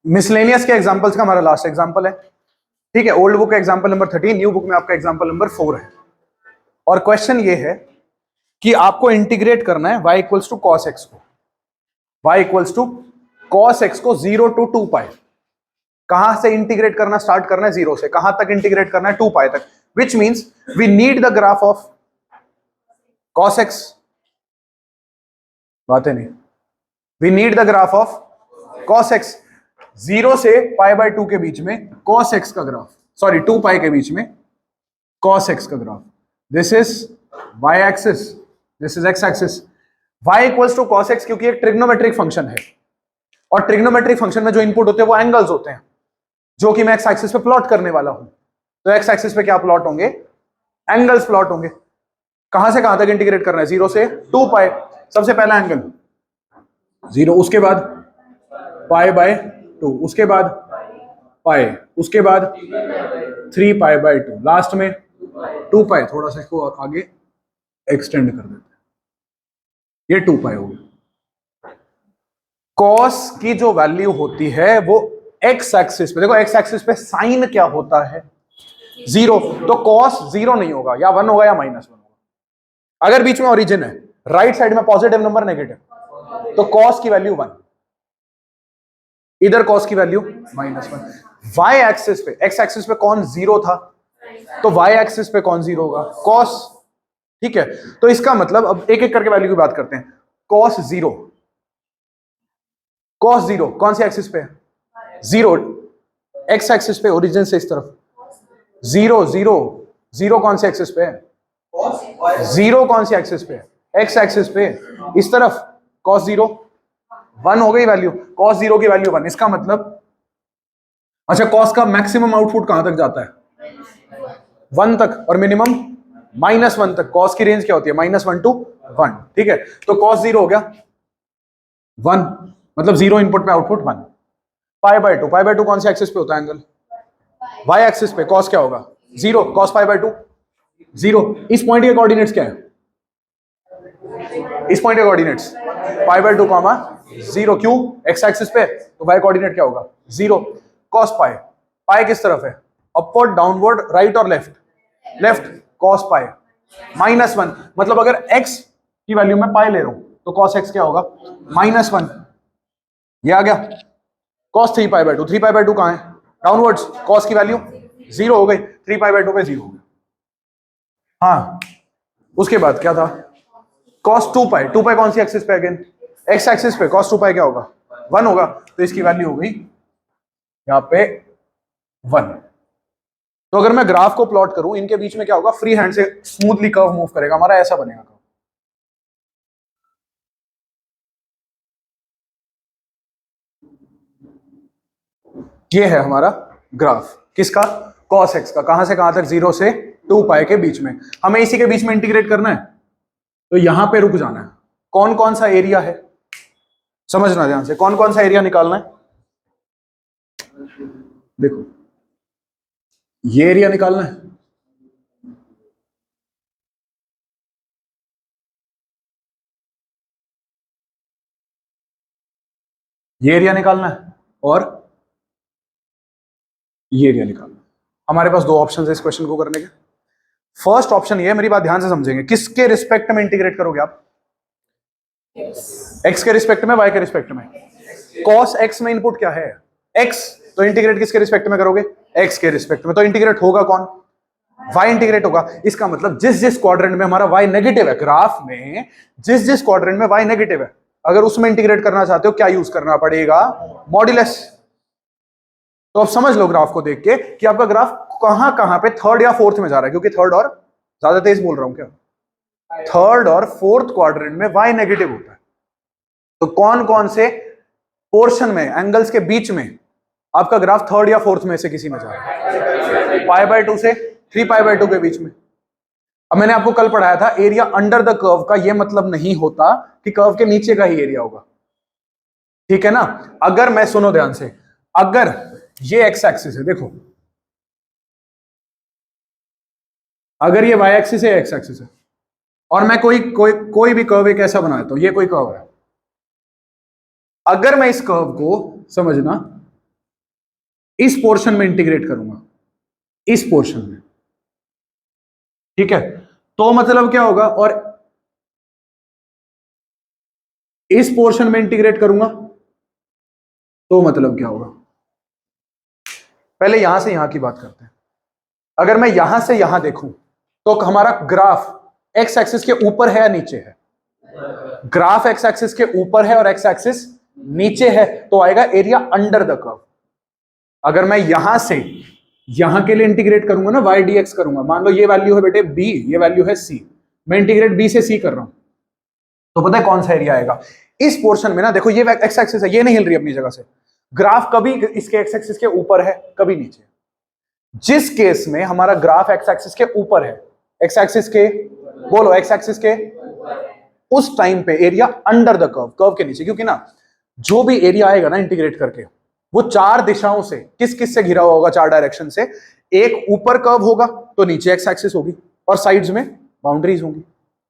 Miscellaneous के examples का हमारा लास्ट एग्जांपल है, ठीक है। ओल्ड बुक का एग्जांपल नंबर 13, न्यू बुक में आपका एग्जांपल नंबर 4 है। और क्वेश्चन ये है कि आपको इंटीग्रेट करना है y equals to cos x को, y equals to cos x को 0 to 2 पाई। कहां से इंटीग्रेट करना स्टार्ट करना है? 0 से। कहां तक इंटीग्रेट करना है? 2 पाई तक, which means we need the graph of cos x. बात है नहीं, we need the graph of cos x. 0 से पाई बाय 2 के बीच में कॉस एक्स का ग्राफ, सॉरी 2 पाई के बीच में कॉस एक्स का graph. This is y axis, this is x axis. y equals to cos x क्योंकि एक ट्रिग्नोमेट्रिक फंक्शन है, और ट्रिग्नोमेट्रिक फंक्शन में जो इनपुट होते हैं वो एंगल्स होते हैं, जो कि मैं x एक्सिस पे प्लॉट करने वाला हूं। तो x एक्सिस पे क्या प्लॉट होंगे? एंगल्स प्लॉट होंगे। कहां से कहां तक इंटीग्रेट करना है? 0 से 2 पाई। सबसे पहला एंगल 0, उसके बाद पाई बाय 2, उसके बाद पाई, उसके बाद 3 पाई बाय 2, लास्ट में 2 पाई। थोड़ा सा इसको आगे एक्सटेंड कर देते हैं, ये 2 पाई हो गया। कॉस की जो वैल्यू होती है वो एक्स एक्सिस पे, देखो एक्स एक्सिस पे साइन क्या होता है? 0। तो कॉस 0 नहीं होगा, या 1 होगा या -1 होगा। अगर बीच में ओरिजिन है, राइट साइड में पॉजिटिव नंबर नेगेटिव, तो कॉस की वैल्यू 1, इधर कॉस की वैल्यू -1। y एक्सिस पे, x एक्सिस पे कौन 0 था, तो y एक्सिस पे कौन 0 होगा? कॉस। ठीक है, तो इसका मतलब अब एक एक करके वैल्यू की बात करते हैं। कॉस 0, कॉस 0 कौन सी एक्सिस पे है? 0, x एक्सिस पे, ओरिजिन से इस तरफ 0 0 0 कौन सी एक्सिस पे है? 0 कौन सी एक्सिस पे है? x एक्सिस पे, इस तरफ cos 0 1 हो गई वैल्यू, cos 0 की वैल्यू 1। इसका मतलब अच्छा, cos का मैक्सिमम आउटपुट कहां तक जाता है? 1 तक, और मिनिमम -1 तक। cos की रेंज क्या होती है? -1 to 1। ठीक है, तो cos 0 हो गया 1, मतलब 0 इनपुट पे output 1। Pi by 2, pi by 2 कौन सी एक्सिस पे होता है एंगल? y एक्सिस पे। cos क्या होगा? 0, cos पाई बाय 2 0। इस पॉइंट के कोऑर्डिनेट्स क्या है? इस पॉइंट के कोऑर्डिनेट्स पाई बाय 2 कॉमा 0। क्यों? x एक्सिस पे, तो y कोऑर्डिनेट क्या होगा? 0। cos पाई, पाई किस तरफ है? अपवर्ड, डाउनवर्ड, राइट और लेफ्ट? लेफ्ट। cos पाई -1, मतलब अगर x की वैल्यू में पाई ले रहा हूं तो cos x क्या होगा? -1। ये आ गया। cos 3 pi by 2, 3 pi by 2 कहां है? डाउनवर्ड्स। cos की वैल्यू 0 हो गई, 3 पाई बाय 2 पे 0 हो गया। हाँ, उसके बाद क्या था? cos 2 पाई, 2 पाई कौन सी एक्सिस पे? अगेन x एक्सिस पे। cos 2 पाई क्या होगा? 1 होगा, तो इसकी वैल्यू हो गई यहां पे 1। तो अगर मैं ग्राफ को प्लॉट करूं, इनके बीच में क्या होगा? फ्री हैंड से स्मूथली कर्व मूव करेगा हमारा, ऐसा बनेगा। ये है हमारा ग्राफ, किसका? cos x का। कहां से कहां तक? 0 से 2 पाई के बीच में। हमें इसी के बीच में इंटीग्रेट करना है, तो यहां पे रुक जाना है। कौन कौन सा एरिया है समझना ध्यान से, कौन कौन सा एरिया निकालना है। देखो, ये एरिया निकालना है, ये एरिया निकालना है, और ये एरिया निकालना है। हमारे पास दो ऑप्शन है इस क्वेश्चन को करने के। फर्स्ट ऑप्शन ये है, मेरी बात ध्यान से समझेंगे, किसके रिस्पेक्ट में इंटीग्रेट करोगे आप? x के रिस्पेक्ट में, y के रिस्पेक्ट में। cos x में इनपुट क्या है? x, तो इंटीग्रेट किसके रिस्पेक्ट में करोगे? x के रिस्पेक्ट में। तो इंटीग्रेट होगा कौन? y इंटीग्रेट होगा। इसका मतलब जिस जिस क्वाड्रेंट में हमारा y नेगेटिव है, ग्राफ में जिस जिस क्वाड्रेंट में y नेगेटिव है, अगर उसमें इंटीग्रेट करना चाहते हो, क्या यूज करना पड़ेगा? मॉड्यूलस। तो अब समझ लो ग्राफ को देख के कि आपका ग्राफ कहां कहां पे थर्ड या फोर्थ में जा रहा है, क्योंकि थर्ड, और ज्यादा तेज बोल रहा हूं क्या? थर्ड और फोर्थ क्वाड्रेंट में y नेगेटिव होता है। तो कौन कौन से पोर्शन में, एंगल्स के बीच में आपका ग्राफ थर्ड या फोर्थ में से किसी में जा रहा है? पाई बाय 2 से 3 पाई बाय 2 के बीच में। अब मैंने आपको कल पढ़ाया था, एरिया अंडर द कर्व का ये मतलब नहीं होता कि कर्व के नीचे का ही एरिया होगा, ठीक है ना। अगर मैं, सुनो ध्यान से, अगर ये x एक्सिस है, देखो अगर ये y एक्सिस है, x एक्सिस है, और मैं कोई भी कर्व एक ऐसा बनाता हूं, ये कोई कर्व है। अगर मैं इस कर्व को, समझना, इस पोर्शन में इंटीग्रेट करूंगा, इस पोर्शन में, ठीक है। तो मतलब क्या होगा, और इस पोर्शन में इंटीग्रेट करूंगा तो मतलब क्या होगा। पहले यहां से यहां की बात करते हैं। अगर मैं यहां से यहां देखूं तो हमारा ग्राफ एक्स एक्सिस के ऊपर है या नीचे है? ग्राफ एक्स एक्सिस के ऊपर है और एक्स एक्सिस नीचे है, तो आएगा एरिया अंडर द कर्व। अगर मैं यहां से यहां के लिए इंटीग्रेट करूंगा ना, वाई डी एक्स करूंगा, मान लो ये वैल्यू है बेटे बी, ये वैल्यू है सी, मैं इंटीग्रेट बी से सी कर रहा हूं, तो पता है कौन सा एरिया आएगा? इस पोर्शन में ना देखो, ये एक्स एक्सिस है, ये नहीं हिल रही अपनी जगह से, ग्राफ कभी इसके एक्स एक्सिस के ऊपर है, कभी नीचे। जिस केस में हमारा ग्राफ एक्स एक्सिस के ऊपर है, एक्स एक्सिस के, बोलो एक्स एक्सिस के, उस टाइम पे area under the curve, curve के नीचे, क्योंकि ना जो भी एरिया आएगा ना इंटीग्रेट करके, वो चार दिशाओं से, किस किस से घिरा हुआ होगा? चार डायरेक्शन से। एक ऊपर कर्व होगा तो नीचे एक्स एक्सिस होगी, और साइड्स में बाउंड्रीज होंगी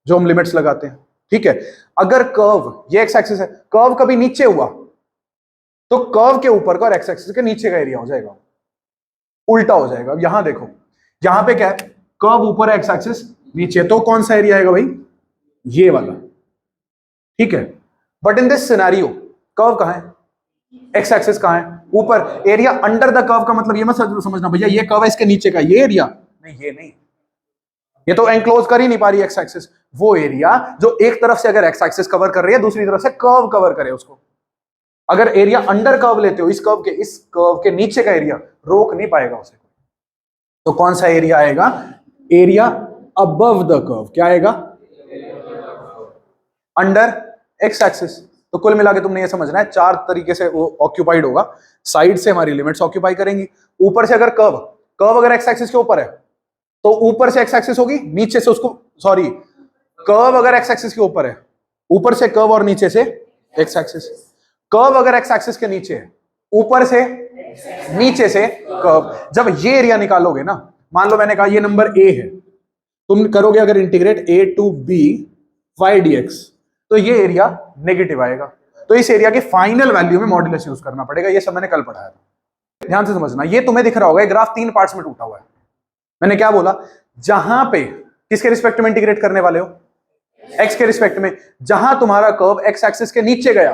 जो हम लिमिट्स लगाते हैं, ठीक है। अगर कर्व, ये एक्स एक्सिस है, कर्व कभी नीचे हुआ तो कर्व के ऊपर का और एक्स एक्सिस के नीचे का एरिया हो जाएगा, उल्टा हो जाएगा। अब यहां देखो, यहां पे क्या है? कर्व ऊपर है, एक्स एक्सिस नीचे, तो कौन सा एरिया आएगा भाई? ये वाला, ठीक है। But in this scenario curve कहां है? एक्स एक्सिस कहां है? ऊपर। एरिया अंडर द कर्व का मतलब ये मत समझना भैया ये कर्व है इसके नीचे का ये एरिया, नहीं, ये नहीं, ये तो एंक्लोज कर ही नहीं पा रही एक्स एक्सिस। वो एरिया जो एक तरफ से अगर एक्स एक्सिस कवर कर रही है, दूसरी तरफ से कर्व कवर करे उसको, अगर एरिया अंडर कर्व लेते हो, इस कर्व के नीचे का एरिया रोक नहीं पाएगा उसे। तो कौन सा एरिया आएगा? Area above the curve. क्या आएगा? Under x axis. तो कुल मिला के तुमने ये समझना है, चार तरीके से वो ऑक्यूपाइड होगा। साइड से हमारी लिमिट्स ऑक्यूपाई करेंगी, ऊपर से अगर कर्व अगर एक्स एक्सिस के ऊपर है तो ऊपर से एक्स एक्सिस होगी, नीचे से उसको, सॉरी, कर्व अगर एक्स एक्सिस के ऊपर है, ऊपर से कर्व और नीचे से एक्स एक्सिस। कर्व अगर एक्स एक्सिस के नीचे है, ऊपर से नीचे से कर्व। जब ये एरिया निकालोगे ना, मान लो मैंने कहा ये नंबर ए है, तुम करोगे अगर integrate a to b y d x, तो ये एरिया नेगेटिव आएगा। तो इस एरिया के फाइनल वैल्यू में मॉड्यूलस यूज करना पड़ेगा। ये सब मैंने कल पढ़ाया था, ध्यान से समझना। ये तुम्हें दिख रहा होगा, ग्राफ 3 पार्ट्स में टूटा हुआ है। मैंने क्या बोला? जहां पे किसके रिस्पेक्ट में इंटीग्रेट करने वाले हो? एक्स के रिस्पेक्ट में। जहां तुम्हारा कर्व एक्स एक्सिस के नीचे गया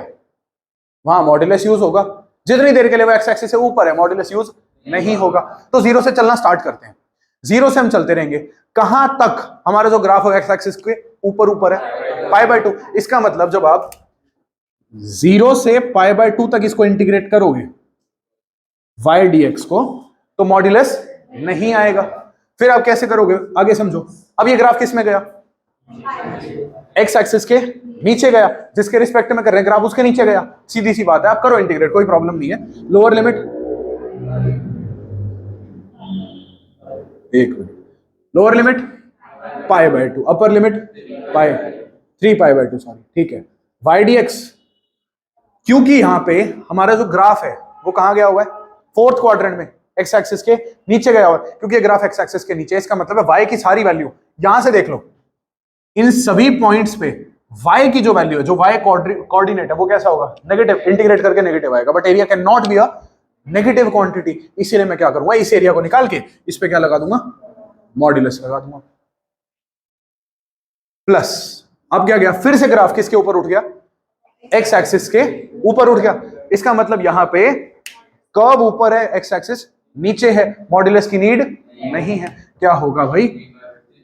वहां मॉड्यूलस यूज होगा। जितनी देर के लिए वो एक्स एक्सिस से ऊपर है मॉड्यूलस यूज नहीं होगा। तो जीरो से चलना स्टार्ट करते हैं। जीरो से हम चलते रहेंगे कहां तक? हमारा जो ग्राफ है एक्स एक्सिस के ऊपर है, π/2। इसका मतलब जब आप 0 से π/2 तक इसको इंटीग्रेट करोगे वाई डी एक्स को, तो मॉड्यूलस नहीं आएगा। फिर आप कैसे करोगे? आगे समझो। अब ये ग्राफ किस में गया? एक्स एक्सिस के नीचे गया। जिसके रिस्पेक्ट में कर रहे हैं ग्राफ उसके नीचे गया। सीधी सी बात है, आप करो इंटीग्रेट, कोई प्रॉब्लम नहीं है। लोअर लिमिट, एक minute, lower limit π/2, upper limit 3π/2, sorry, ठीक है। वाई डी एक्स, क्योंकि यहां पे हमारा जो ग्राफ है वो कहां गया हुआ है? फोर्थ क्वाड्रेंट में, एक्स एक्सिस के नीचे गया हुआ है। क्योंकि ये ग्राफ एक्स एक्सिस के नीचे, इसका मतलब है वाई की सारी वैल्यू, यहां से देख लो, इन सभी पॉइंट्स पे y की जो वैल्यू है, जो y कोऑर्डिनेट है, वो कैसा होगा? नेगेटिव। इंटीग्रेट करके नेगेटिव आएगा। But area can not be a negative quantity, इसीलिए मैं क्या करूंगा? इस एरिया को निकाल के इस पे क्या लगा दूंगा? मॉड्यूलस लगा दूंगा, प्लस। अब क्या गया? फिर से ग्राफ किसके ऊपर उठ गया? एक्स एक्सिस के ऊपर उठ गया। इसका मतलब यहां पे कर्व ऊपर है, एक्स एक्सिस नीचे है, मॉड्यूलस की नीड नहीं है। क्या होगा भाई?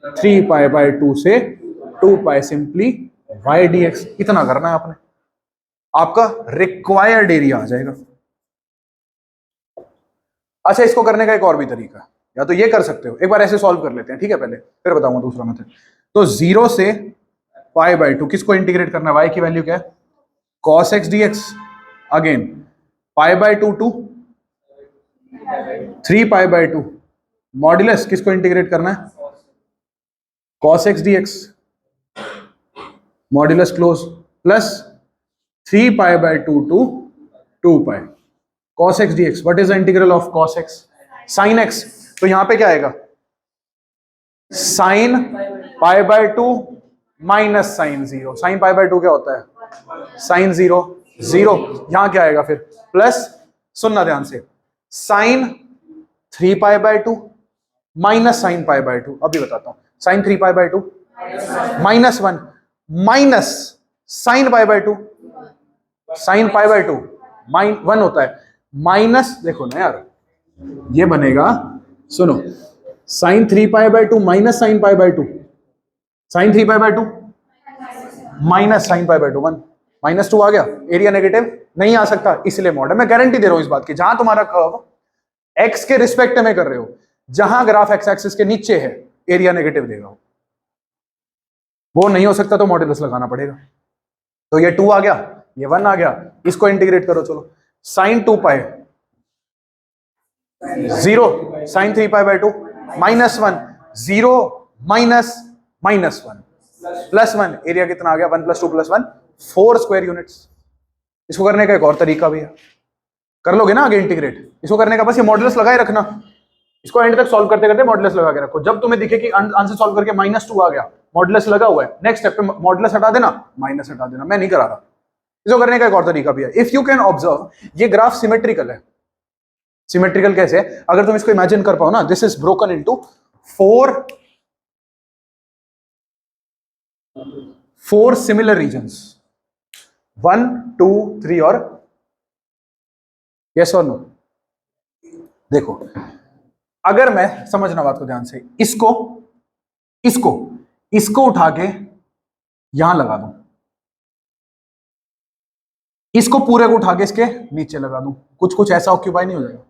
3π/2 से 2π, सिंपली वाई डी एक्स। इतना करना है आपने, आपका रिक्वायर्ड एरिया आ जाएगा। अच्छा, इसको करने का एक और भी तरीका है, या तो ये कर सकते हो, एक बार ऐसे सॉल्व कर लेते हैं, ठीक है, पहले, फिर बताऊंगा दूसरा मेथड। तो 0 से π/2 किसको इंटीग्रेट करना है? y की वैल्यू क्या है? cos x dx। Again π/2 to 3π/2, modulus किसको इंटीग्रेट करना है? cos x dx, modulus close, plus 3π/2 to 2π cos x dx। What is the integral of cos x? sin x। तो यहां पे क्या आएगा? sin π/2 minus sin 0। sin π/2 क्या होता है? sin 0 0। यहां क्या आएगा फिर? प्लस, सुनना ध्यान से, साइन 3π/2 माइनस साइन π/2। अभी बताता हूं, साइन 3π/2 -1 माइनस साइन π/2, साइन π/2 -1 होता है, माइनस, देखो ना यार ये बनेगा, सुनो, sine 3π/2 minus sine π/2, sine 3π/2 minus sine π/2 1, -2 आ गया, एरिया नेगेटिव नहीं आ सकता, इसलिए मॉडल। मैं गारंटी दे रहा हूं इस बात की, जहां तुम्हारा कर्व एक्स के रिस्पेक्ट में कर रहे हो, जहां ग्राफ एक्स एक्सिस के नीचे है, एरिया नेगेटिव देगा, वो नहीं हो सकता तो मॉड्यूलस लगाना पड़ेगा। तो ये 2 आ गया, ये 1 आ गया, इसको इंटीग्रेट करो, चलो, साइन 2π 0 साइन 3π/2 -1 0 माइनस -1 +1, एरिया कितना आ गया, 1 + 2 + 1 4 स्क्वायर यूनिट्स। इसको करने का एक और तरीका भी है, कर लोगे ना आगे इंटीग्रेट, इसको करने का बस ये मॉड्यूलस लगाए रखना, इसको एंड तक सॉल्व करते करते मॉड्यूलस लगा के रखो, जब तुम्हें दिखे कि आंसर सॉल्व करके -2 आ गया, मॉड्यूलस लगा हुआ है, नेक्स्ट स्टेप पे मॉड्यूलस हटा देना, माइनस हटा देना, मैं नहीं करा रहा। इसको करने का एक और तरीका भी है, इफ यू कैन ऑब्जर्व, ये ग्राफ सिमेट्रिकल है। सिमेट्रिकल कैसे? अगर तुम इसको इमेजिन कर पाओ ना, this is broken into four similar regions, 1 2 3 और यस और नो। देखो, अगर मैं, समझना बात को ध्यान से, इसको इसको इसको उठा के यहां लगा दूं, इसको पूरे को उठा के इसके नीचे लगा दूं, कुछ कुछ ऐसा ऑक्यूपाई नहीं हो जाएगा?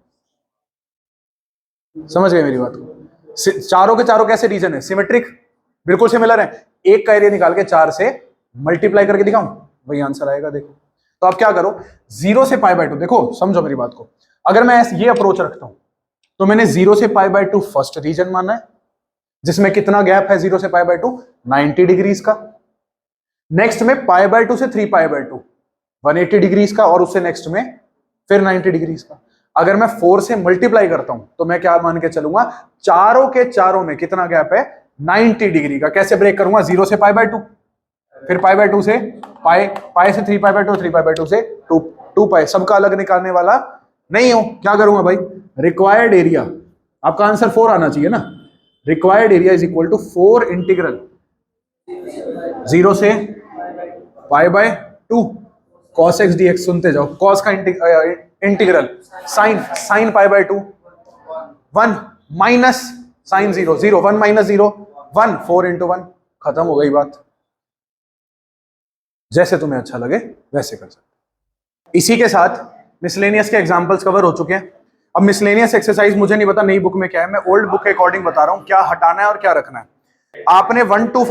समझ गए मेरी बात को? चारों के चारों कैसे रीजन है? सिमेट्रिक, बिल्कुल सिमिलर है। एक का एरिया निकाल के 4 से मल्टीप्लाई करके दिखाऊं, वही आंसर आएगा। देखो, तो आप क्या करो, 0 से π/2, देखो समझो मेरी बात को, अगर मैं ये अप्रोच रखता हूं तो मैंने 0 से π/2 फर्स्ट रीजन माना है, जिसमें कितना गैप है 0 से π/2, 90 डिग्रीज का। नेक्स्ट में π/2 से 3π/2 180 डिग्रीज का, और उससे नेक्स्ट में फिर 90 डिग्रीज का। अगर मैं 4 से मल्टीप्लाई करता हूं तो मैं क्या मान के चलूंगा, चारों के चारों में कितना गैप है, 90 डिग्री का। कैसे ब्रेक करूंगा, 0 से π/2, फिर π/2 से पाई से 3π/2, 3π/2 से 2π, सबका अलग निकालने वाला नहीं हो। क्या करूंगा भाई, रिक्वायर्ड एरिया, आपका आंसर 4 आना चाहिए ना, required area is equal to 4 integral 0 से π/2 cos x dx, सुनते जाओ, cos का integral sine π/2 1 minus sine 0 0 1 minus 0 1 4 × 1, खत्म हो गई बात। जैसे तुम्हें अच्छा लगे वैसे कर सकते। इसी के साथ मिसलेनियस के एग्जांपल्स कवर हो चुके हैं। अब मिसलेनियस एक्सरसाइज मुझे नहीं पता नई बुक में क्या है, मैं ओल्ड बुक के अकॉर्डिंग बता रहा हूं, क्या हटाना है और क्या रखना है। आपने 1 to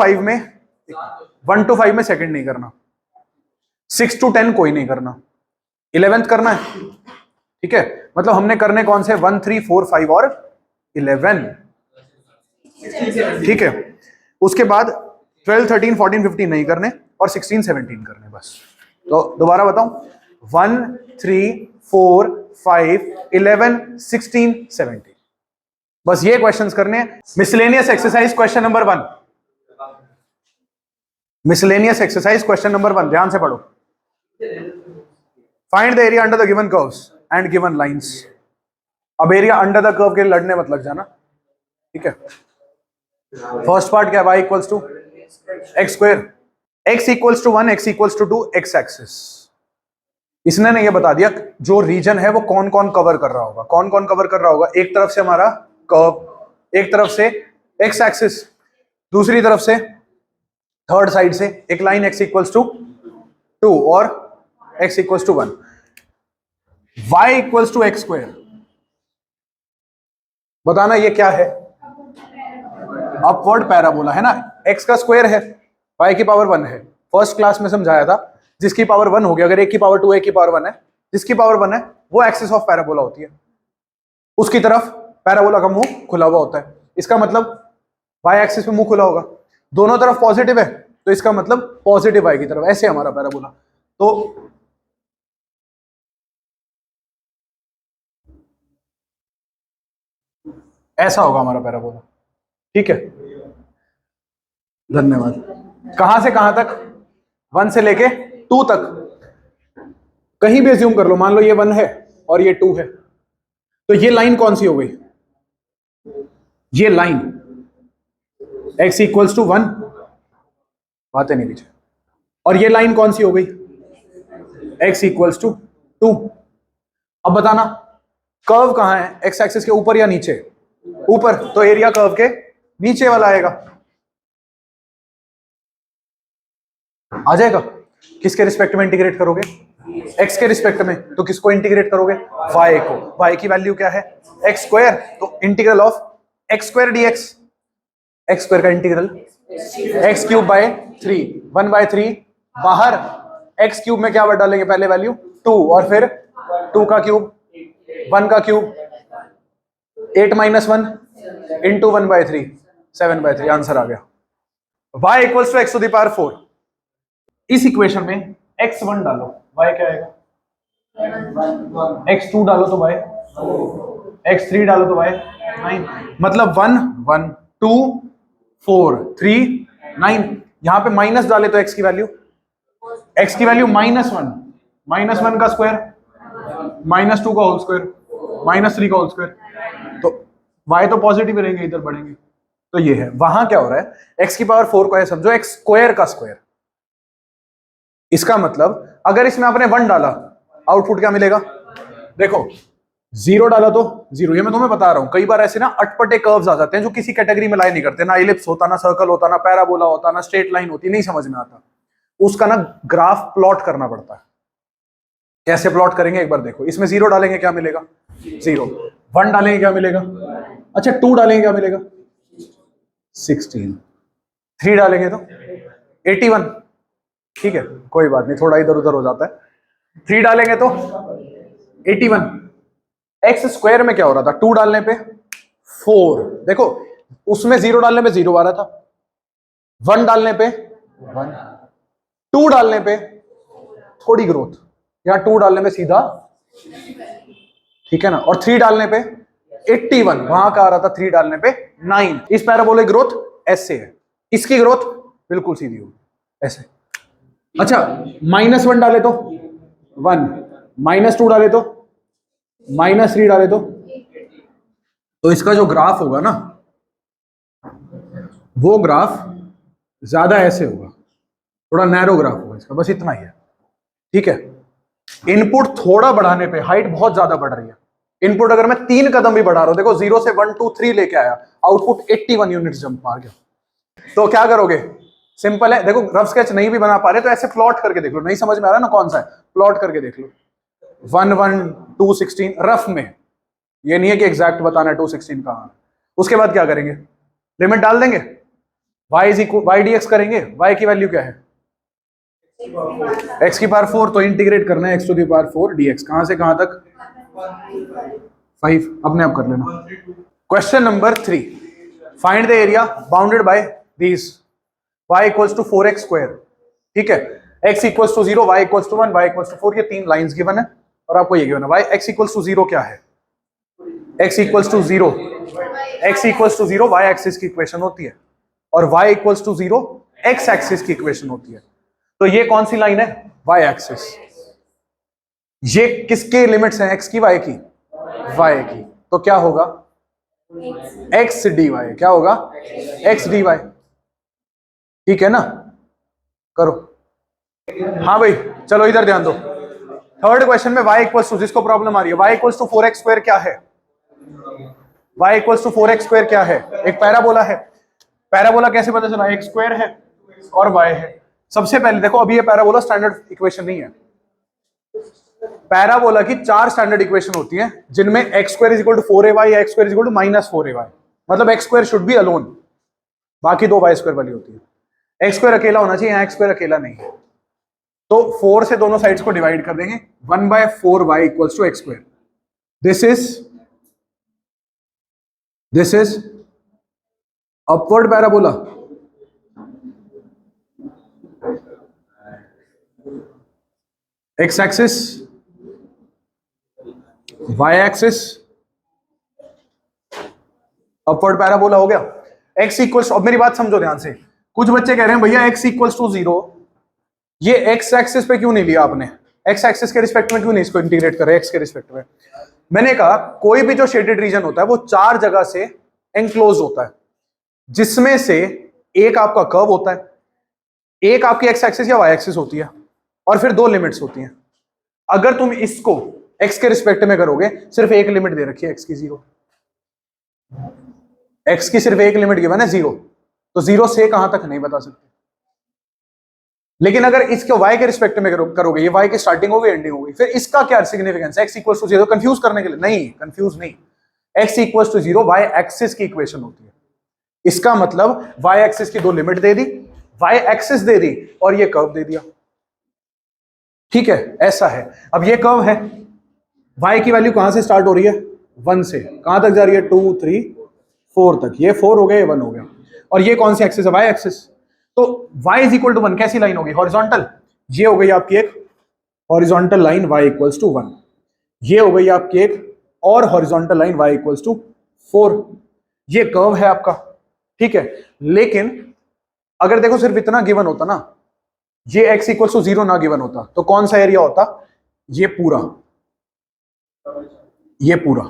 5 में सेकंड नहीं करना, 6 to 10 कोई नहीं करना, 11th करना है, ठीक है। मतलब हमने करने कौन से, 1 3 4 5 और 11, ठीक है। उसके बाद 12 13 14 15 नहीं करने, और 16 17 करने बस। तो दोबारा बताऊं, 1 3 4 5 11 16 17, बस ये क्वेश्चंस करने हैं। Miscellaneous exercise question number 1, miscellaneous exercise question number 1, ध्यान से पढ़ो। Find the area under the given curves and given lines. अब एरिया अंडर द कर्व के लड़ने मत लग जाना, ठीक है। फर्स्ट पार्ट क्या है, y equals to x square, x equals to 1, x equals to 2, x axis. इसने ने ये बता दिया जो रीजन है वो कौन कौन कवर कर रहा होगा, कौन कौन कवर कर रहा होगा। एक तरफ से हमारा कर्व, एक तरफ से x एक्सिस, दूसरी तरफ से थर्ड साइड से एक लाइन x इक्वल्स टू 2 और x equals to 1, y equals to x square. बताना ये क्या है, अपवर्ड पैराबोला है ना, x का स्क्वायर है, y की पावर 1 है। फर्स्ट क्लास में समझाया था, जिसकी पावर 1 होगी, अगर a की पावर 2 a की पावर 1 है, जिसकी पावर 1 है वो एक्सिस ऑफ पैराबोला होती है, उसकी तरफ पैराबोला का मुंह खुला हुआ होता है। इसका मतलब y एक्सिस पे मुंह खुला होगा, दोनों तरफ पॉजिटिव है तो इसका मतलब पॉजिटिव y की तरफ, ऐसे हमारा पैराबोला। तो ऐसा होगा हमारा पैराबोला, ठीक है। धन्यवाद। कहां से कहां तक, 1 से लेके 2 तक, कहीं भी अज्यूम कर लो, मान लो ये 1 है और ये 2 है, तो ये लाइन कौन सी हो गई? ये लाइन x इक्वल्स टू 1, बातें नहीं पीछे। और ये लाइन कौन सी हो गई? x equals to 2। अब बताना कर्व कहां है, x एक्सिस के ऊपर या नीचे? ऊपर, तो एरिया कर्व के नीचे वाला आएगा। आ जाएगा। किसके रिस्पेक्ट में इंटीग्रेट करोगे? x के रिस्पेक्ट में, तो किसको इंटीग्रेट करोगे? y को। y की वैल्यू क्या है? x स्क्वायर, तो integral of x square dx, x square का इंटीग्रल x क्यूब बाय 3, 1/3 बाहर, x क्यूब में क्या डालेंगे पहले वैल्यू 2, और फिर 2 का क्यूब, 1 का क्यूब, 8 - 1 इंटू 1/3, 7/3, आंसर आ गया। y equals to x to the power 4। इस इक्वेशन में x1 डालो, y क्या आएगा? x2 डालो तो y, x3 डालो तो y 9, मतलब 1 1 2 4 3 9। यहां पे माइनस डाले तो x की वैल्यू -1 का स्क्वायर, -2 का होल स्क्वायर, -3 का होल स्क्वायर, तो y तो पॉजिटिव रहेंगे, इधर बढ़ेंगे। तो ये है। वहां क्या हो रहा है, x की पावर 4 को है समझो x स्क्वायर का स्क्वायर। इसका मतलब अगर इसमें आपने 1 डाला, आउटपुट क्या मिलेगा? देखो 0 डाला तो 0। ये मैं तुम्हें बता रहा हूं, कई बार ऐसे ना अटपटे कर्व्स आ जाते हैं जो किसी कैटेगरी में लाई नहीं करते, ना इलिप्स होता, ना सर्कल होता, ना पैराबोला होता, ना स्ट्रेट लाइन होती, नहीं समझ में आता। उसका ना ग्राफ प्लॉट करना पड़ता है। कैसे प्लॉट करेंगे एक बार देखो। इसमें 0 डालेंगे क्या मिलेगा? 0। 1 डालेंगे क्या मिलेगा? अच्छा 2 डालेंगे क्या मिलेगा? 16। 3 डालेंगे तो 81। ठीक है, कोई बात नहीं, थोड़ा इधर उधर हो जाता है। 3 डालेंगे तो 81। एक्स स्क्वायर में क्या हो रहा था? 2 डालने पे 4, देखो उसमें 0 डालने पे 0 आ रहा था, 1 डालने पे 1, 2 डालने पे थोड़ी ग्रोथ, यहां 2 डालने पे सीधा, ठीक है ना, और 3 डालने पे 81, वहां का आ रहा था 3 डालने पे 9। इस पैराबोलिक ग्रोथ ऐसे है, इसकी ग्रोथ बिल्कुल सीधी होगी ऐसे। अच्छा -1 डाले तो 1, -2 डाले तो, -3 डाले तो इसका जो ग्राफ होगा ना, वो ग्राफ ज्यादा ऐसे होगा, थोड़ा नैरो ग्राफ होगा इसका, बस इतना ही है। ठीक है, इनपुट थोड़ा बढ़ाने पे हाइट बहुत ज्यादा बढ़ रही है। इनपुट अगर मैं 3 कदम भी बढ़ा रहा हूं, देखो 0 से 1 2 3 लेके आया, आउटपुट 81 यूनिट जंप मार गया। तो क्या करोगे? सिंपल है, देखो रफ स्केच नहीं भी बना पा रहे तो ऐसे प्लॉट करके देख लो, नहीं समझ में आ रहा ना कौन सा है, प्लॉट करके देख लो। 1 1 2 16 रफ में, ये नहीं है कि एग्जैक्ट बताना है 2 16 कहां। उसके बाद क्या करेंगे? लिमिट डाल देंगे, y is equal y dx करेंगे। y की वैल्यू क्या है? x की पावर 4, तो इंटीग्रेट करना है x to the power 4 dx। कहां से कहां तक? 5, अपने आप कर लेना। Question number 3, find the area bounded by these y equals to 4x square. ठीक है, x equals to 0, y equals to 1, y equals to 4, ये 3 लाइंस गिवन है और आपको ये गिवन है। y x इक्वल्स टू 0 क्या है? x equals to 0, x equals to 0 y axis की इक्वेशन होती है, और y equals to 0 x axis की इक्वेशन होती है। तो ये कौन सी लाइन है? y axis. ये किसके लिमिट्स हैं? x की, y की? y की। तो क्या होगा? x dy। क्या होगा? x dy। ठीक है ना, करो। हाँ भाई चलो इधर ध्यान दो। थर्ड क्वेश्चन में y इक्वल्स टू, जिसको प्रॉब्लम आ रही है, y equals to 4x square क्या है? y equals to 4x square क्या है? एक पैराबोला है। पैराबोला कैसे पता चला? x स्क्वायर है और y है। सबसे पहले देखो, अभी ये पैराबोला स्टैंडर्ड इक्वेशन नहीं है। पैराबोला की 4 स्टैंडर्ड इक्वेशन होती हैं, जिनमें x square is equal to 4ay या x square is equal to -4ay, मतलब x square should be alone, बाकी 2 y स्क्वायर वाली होती है। x स्क्वायर अकेला होना चाहिए, यहाँ x स्क्वायर अकेला नहीं है। तो 4 से दोनों साइड्स को डिवाइड कर देंगे, 1/4y equals to x square. This is upward parabola, x axis, y axis, upward parabola हो गया। x इक्वल्स, अब मेरी बात समझो ध्यान से, कुछ बच्चे कह रहे हैं भैया x इक्वल्स टू 0, ये x एक्सिस पे क्यों नहीं लिया आपने? एक्स एक्सिस के रिस्पेक्ट में क्यों नहीं इसको इंटीग्रेट कर रहे एक्स के रिस्पेक्ट में? मैंने कहा कोई भी जो शेडेड रीजन होता है वो 4 जगह से एनक्लोज होता है, जिसमें से एक आपका कर्व होता है, एक आपकी एक्स एक्सिस या वाई एक्सिस होती है, और फिर 2 लिमिट्स होती हैं। अगर तुम इसको एक्स के रिस्पेक्ट में करोगे, सिर्फ एक लिमिट दे रखी है एक्स की 0, एक्स की सिर्फ एक लिमिट गिवन है 0, तो 0 से कहां तक नहीं बता सकते। लेकिन अगर इसको y के रिस्पेक्ट में करोगे, ये y की स्टार्टिंग होगी एंडिंग होगी, फिर इसका क्या significance? x equal to 0, confuse करने के लिए नहीं, कंफ्यूज नहीं, x equal to 0 y axis की इक्वेशन होती है। इसका मतलब y एक्सिस की 2 लिमिट दे दी, y एक्सिस दे दी, और ये कर्व दे दिया। ठीक है, ऐसा है। अब ये कर्व है, y की वैल्यू कहां से स्टार्ट हो रही है? 1 से कहां तक जा रही है? 2 3 4 तक। ये 4 हो गया, ये 1 हो गया, और ये कौन सी एक्सिस है? y axis. तो y इज इक्वल टू 1 कैसी लाइन होगी? हॉरिजॉन्टल। ये हो गई आपकी एक horizontal line y equals to 1, ये हो गई आपकी एक और horizontal line y equals to 4। ये कर्व है आपका, ठीक है। लेकिन अगर देखो सिर्फ इतना गिवन होता ना, ये x इक्वल्स टू 0 ना गिवन होता, तो कौन सा एरिया होता? ये पूरा, ये पूरा।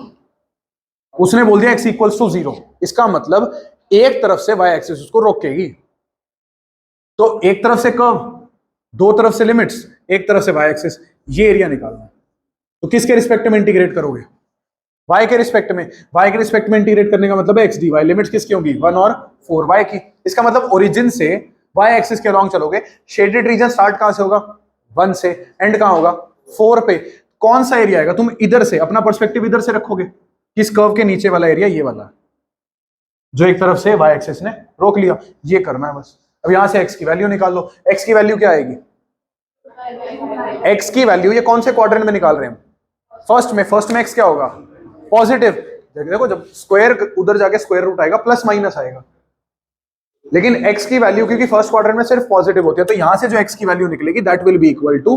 उसने बोल दिया x इक्वल्स टू 0, इसका मतलब एक तरफ से y एक्सिस उसको रोकेगी। तो एक तरफ से कर्व, 2 तरफ से लिमिट्स, एक तरफ से y एक्सिस, ये एरिया निकालना है। तो किसके रिस्पेक्ट में इंटीग्रेट करोगे? y के रिस्पेक्ट में। y के रिस्पेक्ट में इंटीग्रेट करने का मतलब है x dy, लिमिट्स किसकी होंगी? 1 और 4 y की। इसका मतलब ओरिजिन से y एक्सिस के अलॉन्ग चलोगे, शेडेड रीजन स्टार्ट कहां से होगा? 1 से, एंड कहां होगा? 4 पे। कौन सा एरिया आएगा? तुम इधर से अपना पर्सपेक्टिव इधर से रखोगे, किस कर्व के नीचे वाला एरिया? ये वाला, जो एक तरफ से y एक्सिस ने रोक लिया। ये करना है बस। अब यहां से x की वैल्यू निकाल लो। x की वैल्यू क्या आएगी? x की वैल्यू, ये कौन से क्वाड्रेंट में निकाल रहे हैं? फर्स्ट में। फर्स्ट में x क्या होगा? पॉजिटिव। देखो जब स्क्वायर उधर जाके स्क्वायर रूट आएगा, प्लस माइनस आएगा। लेकिन x की वैल्यू क्योंकि फर्स्ट क्वाड्रेंट में सिर्फ पॉजिटिव होती है, तो यहां से जो x की वैल्यू निकलेगी that will be equal to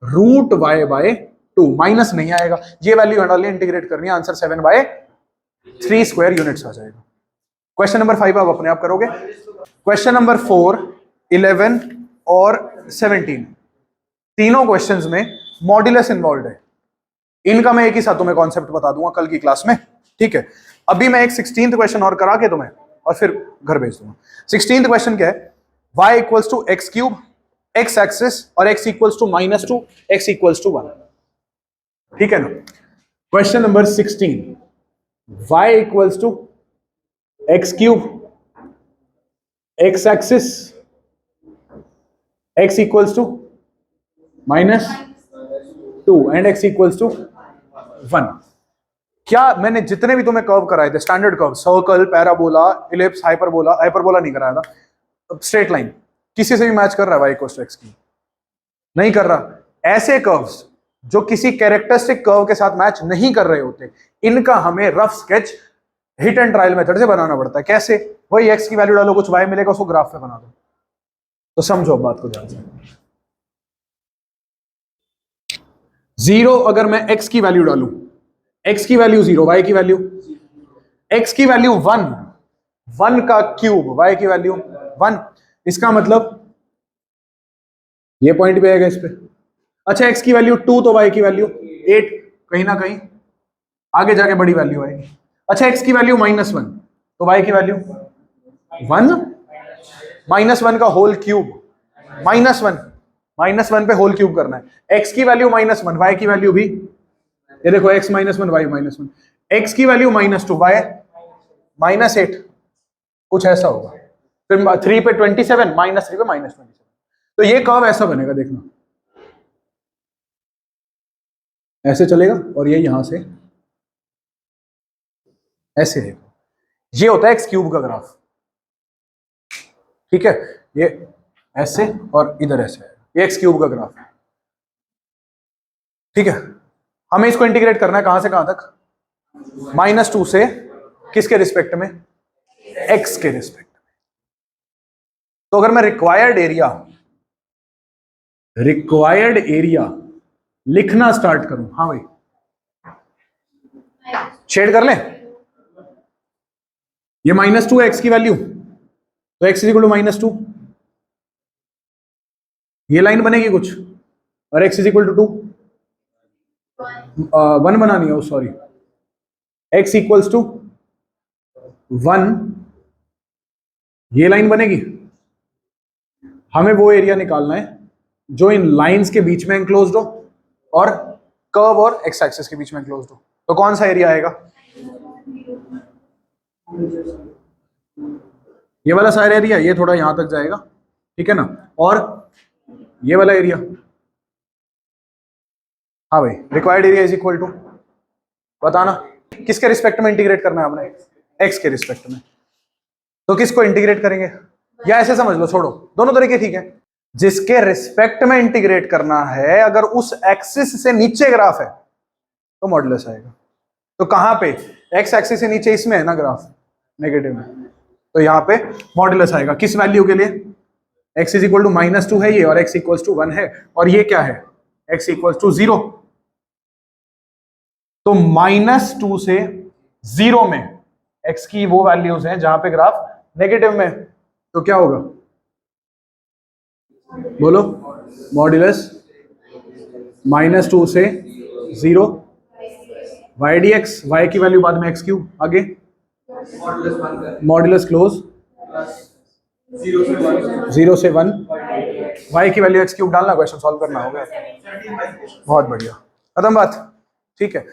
root y by 2, minus नहीं आएगा। ये वैल्यू हटाली, इंटीग्रेट करनी है, आंसर 7/3 स्क्वायर यूनिट्स आ जाएगा। क्वेश्चन नंबर 5 आप अपने आप करोगे। क्वेश्चन नंबर 4, 11 और 17, तीनों क्वेश्चंस में मॉड्यूलस इन्वॉल्व है। इनका मैं एक ही साथ तुम्हें कॉन्सेप्ट बता दूंगा कल की क्लास में, ठीक है। अभी मैं एक 16th क्वेश्चन और करा के तुम्हें और फिर घर भेज दूंगा। 16th क्वेश्चन क्या है? y equals to x cube, x axis, और x equals to -2, x equals to 1, ठीक है ना। Question number 16, y equals to x cube, x axis, x equals to -2 and x equals to 1। क्या मैंने जितने भी तुम्हें कर्व कराए थे, standard curve, circle, parabola, ellipse, hyperbola, hyperbola नहीं कराया था, स्ट्रेट लाइन, किसी से भी मैच कर रहा है y इक्वल्स टू x की? नहीं कर रहा। ऐसे कर्व्स जो किसी कैरेक्टरिस्टिक कर्व के साथ मैच नहीं कर रहे होते, इनका हमें rough sketch hit and trial method से बनाना पड़ता है। कैसे? वही x की वैल्यू डालो, कुछ y मिलेगा, उसको ग्राफ पे बना दो। तो समझो बात को ध्यान से। 0 अगर मैं x की वैल्यू डालूं, x की वैल्यू 0, y की वैल्यू, x की वैल्यू 1, 1 का क्यूब, y की वैल्यू 1, इसका मतलब ये पॉइंट भी आएगा इस पे। अच्छा, x की वैल्यू 2 तो y की वैल्यू 8, कहीं ना कहीं आगे जाके बड़ी वैल्यू आएगी। अच्छा, x की वैल्यू -1 तो y की वैल्यू 1, -1 का होल क्यूब, -1 पे होल क्यूब करना है। x की वैल्यू -1, y की वैल्यू भी, ये देखो x -1 y -1, x की वैल्यू -2, y -8, कुछ ऐसा होगा। फिर 3 पे 27, -3 पे -27। तो ये कर्व ऐसा बनेगा, देखना ऐसे चलेगा, और ये यहां से ऐसे है। ये होता है एक्स क्यूब का ग्राफ, ठीक है। ये ऐसे और इधर ऐसे है, ये एक्स क्यूब का ग्राफ है, ठीक है। हमें इसको इंटीग्रेट करना है कहां से कहां तक? -2 से किसके रिस्पेक्ट में? एक्स के रिस्पेक्ट में। तो अगर मैं रिक्वायर्ड एरिया लिखना स्टार्ट करूं, हाँ भाई शेड कर ले। ये -2 है एक्स की वैल्यू, तो x इक्वल टू -2, ये लाइन बनेगी कुछ, और x इज इक्वल टू 2, 1 बनानी है, सॉरी, x इक्वल्स टू 1, ये लाइन बनेगी। हमें वो एरिया निकालना है जो इन लाइंस के बीच में एंक्लोज्ड हो और कर्व और एक्स एक्सिस के बीच में एंक्लोज्ड हो। तो कौन सा एरिया आएगा? ये वाला सारा एरिया, ये थोड़ा यहां तक जाएगा, ठीक है ना, और ये वाला एरिया, हाँ भाई, required area is equal to, बताना किसके रिस्पेक्ट में इंटीग्रेट करना है हमने? एक्स के रिस्पेक्ट में। तो किसको इंटीग्रेट करेंगे, या ऐसे समझ लो, छोड़ो, दोनों तरीके ठीक है। जिसके रिस्पेक्ट में इंटीग्रेट करना है, अगर उस एक्सिस से नीचे ग्राफ है तो मॉडुलस आएगा। तो कहां पे? एक्स एक्सिस से नीचे इसमें है ना ग्राफ, नेगेटिव में, तो यहां पे मॉडुलस आएगा। किस वैल्यू के लिए? x इज इक्वल टू -2 है ये, और x इक्वल्स टू 1 है, और ये क्या है? x equals to 0। तो -2 से 0 में x की वो वैल्यूज हैं जहां पे ग्राफ नेगेटिव में, तो क्या होगा? बोलो, मॉड्यूलस -2 से 0 y dx, y की वैल्यू बाद में x क्यूब, आगे मॉड्यूलस क्लोज 0 से 1, y की वैल्यू x क्यूब डालना, क्वेश्चन सॉल्व करना होगा। बहुत बढ़िया, खत्म बात, ठीक है।